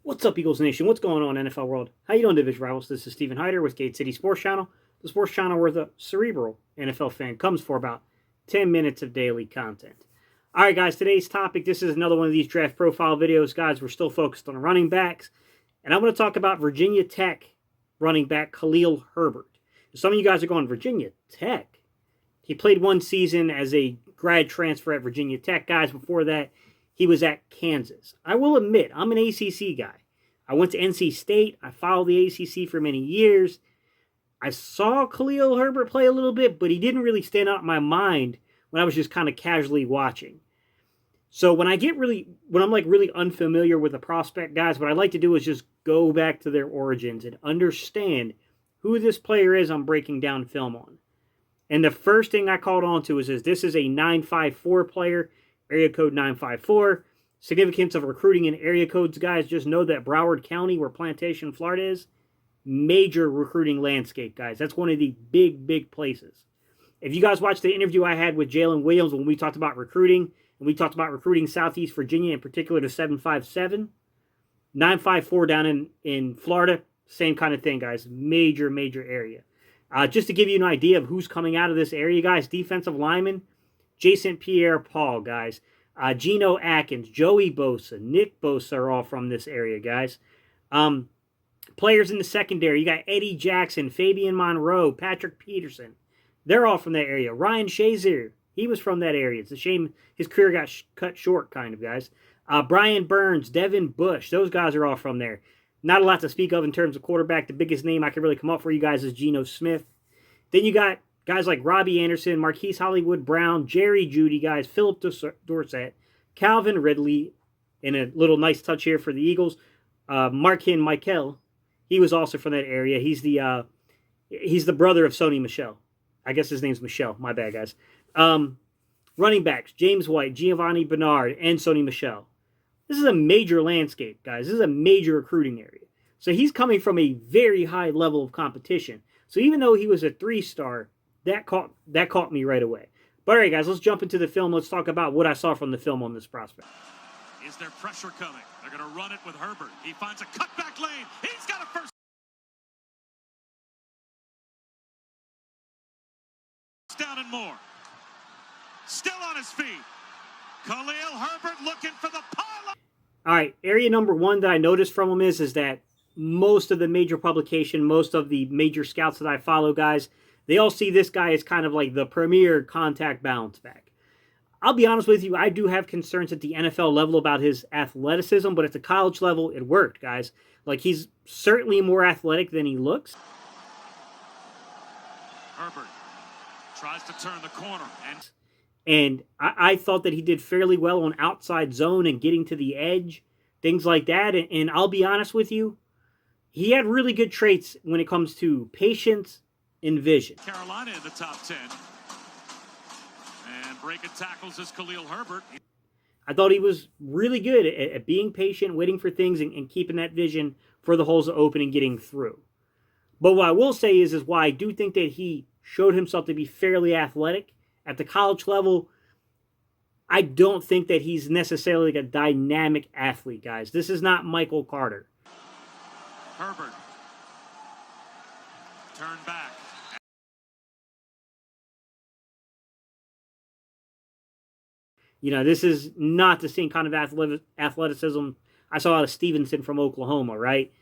What's up, Eagles Nation? What's going on, NFL world? How you doing, Division Rivals? This is Stephen Hyder with Gate City Sports Channel, the sports channel where the cerebral NFL fan comes for about 10 minutes of daily content. All right, guys, today's topic, this is another one of these draft profile videos. Guys, we're still focused on running backs, and I'm going to talk about Virginia Tech running back Khalil Herbert. Some of you guys are going, Virginia Tech? He played one season as a grad transfer at Virginia Tech. Guys, before that, he was at Kansas. I will admit, I'm an ACC guy. I went to NC State. I followed the ACC for many years. I saw Khalil Herbert play a little bit, but he didn't really stand out in my mind when I was just kind of casually watching. So when I'm like really unfamiliar with a prospect, guys, what I like to do is just go back to their origins and understand who this player is I'm breaking down film on. And the first thing I called on to is this is a 954 player, area code 954. Significance of recruiting in area codes, guys, just know that Broward County, where Plantation, Florida is, major recruiting landscape, guys. That's one of the big places. If you guys watched the interview I had with Jalen Williams when we talked about recruiting, and we talked about recruiting Southeast Virginia, in particular to 757, 954 down in Florida, same kind of thing, guys. Major area. Just to give you an idea of who's coming out of this area, guys, defensive lineman, Jason Pierre-Paul, guys. Geno Atkins, Joey Bosa, Nick Bosa are all from this area, guys. Players in the secondary, you got Eddie Jackson, Fabian Monroe, Patrick Peterson. They're all from that area. Ryan Shazier, he was from that area. It's a shame his career got cut short, kind of, guys. Brian Burns, Devin Bush, those guys are all from there. Not a lot to speak of in terms of quarterback. The biggest name I can really come up for you guys is Geno Smith. Then you got guys like Robbie Anderson, Marquise Hollywood Brown, Jerry Jeudy, guys, Philip Dorsett, Calvin Ridley, and a little nice touch here for the Eagles, Markin Michael. He was also from that area. He's the brother of Sony Michel. I guess his name's Michel. My bad, guys. Running backs, James White, Giovanni Bernard, and Sony Michel. This is a major landscape, guys. This is a major recruiting area. So he's coming from a very high level of competition. So even though he was a 3-star, that caught me right away. But all right, guys, let's jump into the film. Let's talk about what I saw from the film on this prospect. Is there pressure coming? They're going to run it with Herbert. He finds a cutback lane. He's got a first down and more. Still on his feet. Khalil Herbert looking for the pile. All right, area number one that I noticed from him is that most of the major publication, most of the major scouts that I follow, guys, they all see this guy as kind of like the premier contact bounce back. I'll be honest with you, I do have concerns at the NFL level about his athleticism, but at the college level, it worked, guys. Like, he's certainly more athletic than he looks. Herbert tries to turn the corner. And I thought that he did fairly well on outside zone and getting to the edge, things like that. And I'll be honest with you, he had really good traits when it comes to patience and vision. Carolina in the top 10. And breaking tackles is Khalil Herbert. I thought he was really good at being patient, waiting for things, and keeping that vision for the holes to open and getting through. But what I will say is why I do think that he showed himself to be fairly athletic. At the college level, I don't think that he's necessarily like a dynamic athlete, guys. This is not Michael Carter. Herbert. Turn back. You know, this is not the same kind of athleticism I saw out of Stevenson from Oklahoma, right?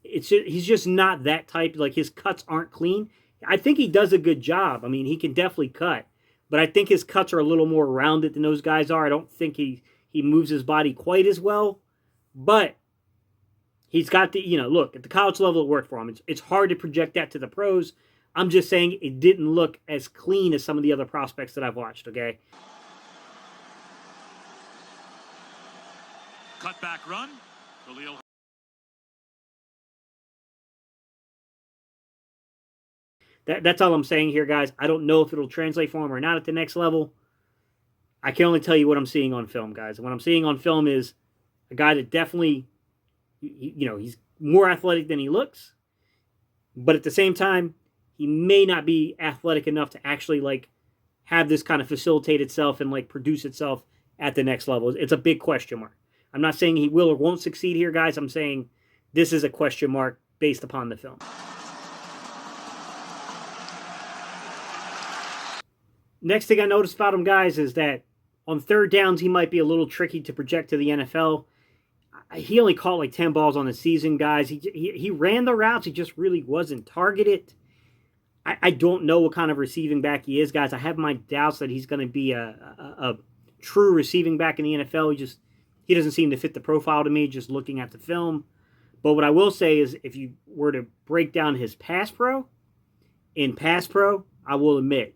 He's just not that type. Like, his cuts aren't clean. I think he does a good job. I mean, he can definitely cut. But I think his cuts are a little more rounded than those guys are. I don't think he moves his body quite as well. But he's got the, look, at the college level it worked for him. It's hard to project that to the pros. I'm just saying it didn't look as clean as some of the other prospects that I've watched, okay? Cutback run. Khalil. That's all I'm saying here, guys. I don't know if it'll translate for him or not at the next level. I can only tell you what I'm seeing on film, guys. And what I'm seeing on film is a guy that definitely, he's more athletic than he looks. But at the same time, he may not be athletic enough to actually, like, have this kind of facilitate itself and, like, produce itself at the next level. It's a big question mark. I'm not saying he will or won't succeed here, guys. I'm saying this is a question mark based upon the film. Next thing I noticed about him, guys, is that on third downs, he might be a little tricky to project to the NFL. He only caught like 10 balls on the season, guys. He ran the routes. He just really wasn't targeted. I don't know what kind of receiving back he is, guys. I have my doubts that he's going to be a true receiving back in the NFL. He doesn't seem to fit the profile to me just looking at the film. But what I will say is if you were to break down his pass pro, I will admit,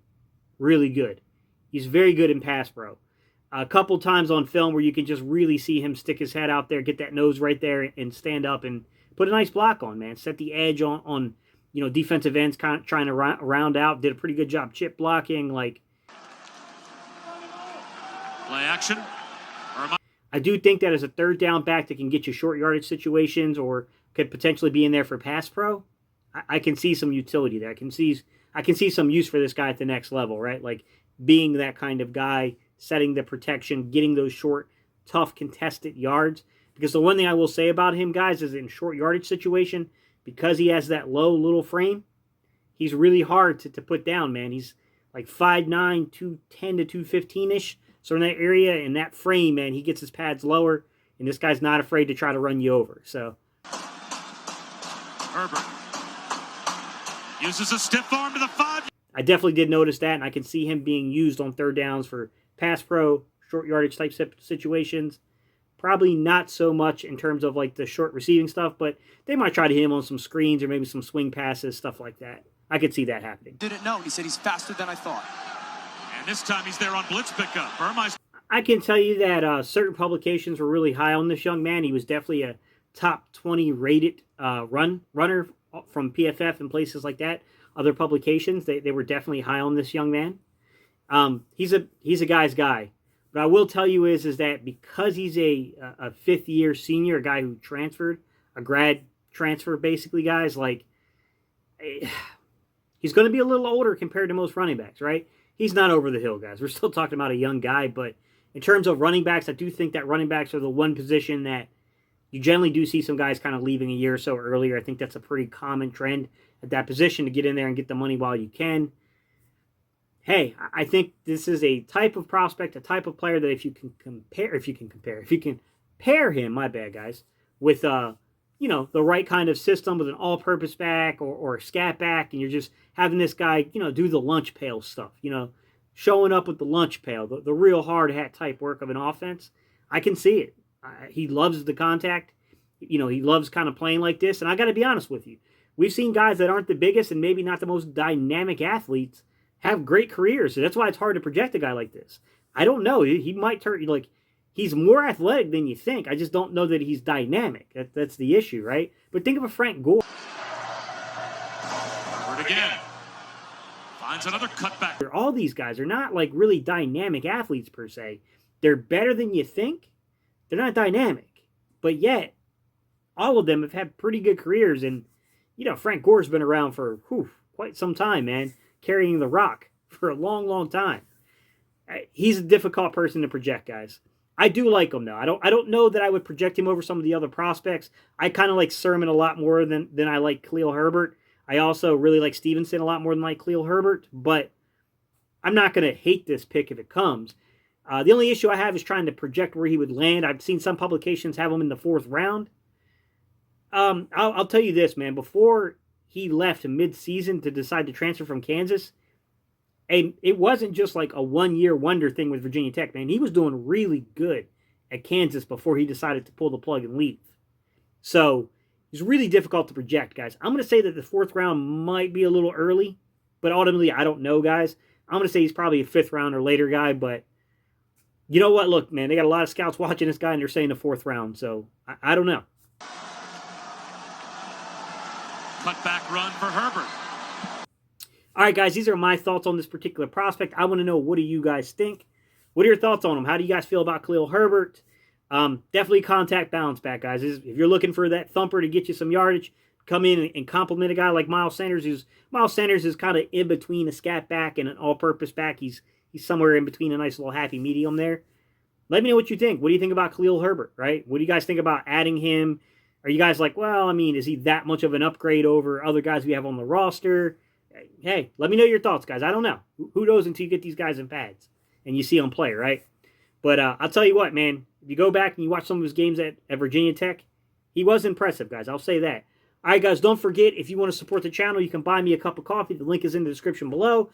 really good. He's very good in pass pro. A couple times on film where you can just really see him stick his head out there, get that nose right there, and stand up and put a nice block on, man. Set the edge on defensive ends kind of trying to round out. Did a pretty good job chip blocking. Like, play action. I do think that as a third down back that can get you short yardage situations or could potentially be in there for pass pro, I can see some utility there. I can see some use for this guy at the next level, right? Like being that kind of guy, setting the protection, getting those short, tough, contested yards. Because the one thing I will say about him, guys, is in short yardage situation, because he has that low little frame, he's really hard to put down, man. He's like 5'9", 210 to 215-ish. So in that area, in that frame, man, he gets his pads lower, and this guy's not afraid to try to run you over. So Herbert uses a stiff arm to the 5. I definitely did notice that, and I can see him being used on third downs for pass pro, short yardage type situations. Probably not so much in terms of like the short receiving stuff, but they might try to hit him on some screens or maybe some swing passes, stuff like that. I could see that happening. Didn't know. He said he's faster than I thought. And this time he's there on blitz pickup. Burmeister. I can tell you that certain publications were really high on this young man. He was definitely a top 20 rated runner from PFF and places like that. Other publications, they were definitely high on this young man. He's a guy's guy. What I will tell you is that because he's a fifth-year senior, a guy who transferred, a grad transfer basically, guys, like he's going to be a little older compared to most running backs, right? He's not over the hill, guys. We're still talking about a young guy, but in terms of running backs, I do think that running backs are the one position that you generally do see some guys kind of leaving a year or so earlier. I think that's a pretty common trend at that position to get in there and get the money while you can. Hey, I think this is a type of prospect, a type of player that if you can pair him, my bad guys, with the right kind of system with an all-purpose back or a scat back, and you're just having this guy, do the lunch pail stuff, showing up with the lunch pail, the real hard hat type work of an offense. I can see it. He loves the contact. He loves kind of playing like this. And I got to be honest with you. We've seen guys that aren't the biggest and maybe not the most dynamic athletes have great careers. So that's why it's hard to project a guy like this. I don't know. He might turn, he's more athletic than you think. I just don't know that he's dynamic. That's the issue, right? But think of a Frank Gore. Herbert again. Finds another cutback. All these guys are not like really dynamic athletes per se. They're better than you think. They're not dynamic. But yet, all of them have had pretty good careers. And, Frank Gore's been around for quite some time, man. Carrying the rock for a long, long time. He's a difficult person to project, guys. I do like him, though. I don't know that I would project him over some of the other prospects. I kind of like Sermon a lot more than I like Khalil Herbert. I also really like Stevenson a lot more than I like Khalil Herbert. But I'm not going to hate this pick if it comes. The only issue I have is trying to project where he would land. I've seen some publications have him in the 4th round. I'll tell you this, man. Before he left mid-season to decide to transfer from Kansas, and it wasn't just like a one-year wonder thing with Virginia Tech, man. He was doing really good at Kansas before he decided to pull the plug and leave. So it's really difficult to project, guys. I'm going to say that the 4th round might be a little early, but ultimately I don't know, guys. I'm going to say he's probably a 5th round or later guy, but you know what? Look, man, they got a lot of scouts watching this guy, and they're saying the 4th round, so I don't know. Cutback run for Herbert. All right, guys, these are my thoughts on this particular prospect. I want to know, what do you guys think? What are your thoughts on him? How do you guys feel about Khalil Herbert? Definitely contact bounce back, guys. If you're looking for that thumper to get you some yardage, come in and compliment a guy like Miles Sanders. Miles Sanders is kind of in between a scat back and an all-purpose back. He's somewhere in between a nice little happy medium there. Let me know what you think. What do you think about Khalil Herbert, right? What do you guys think about adding him? Are you guys like, well, I mean, is he that much of an upgrade over other guys we have on the roster? Hey, let me know your thoughts, guys. I don't know. Who knows until you get these guys in pads and you see them play, right? But I'll tell you what, man. If you go back and you watch some of his games at Virginia Tech, he was impressive, guys. I'll say that. All right, guys, don't forget, if you want to support the channel, you can buy me a cup of coffee. The link is in the description below.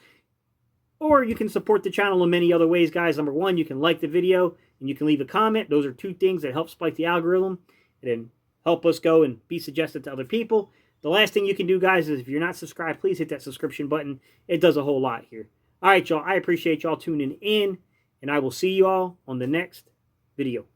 Or you can support the channel in many other ways, guys. Number one, you can like the video and you can leave a comment. Those are two things that help spike the algorithm and then help us go and be suggested to other people. The last thing you can do, guys, is if you're not subscribed, please hit that subscription button. It does a whole lot here. All right, y'all. I appreciate y'all tuning in, and I will see you all on the next video.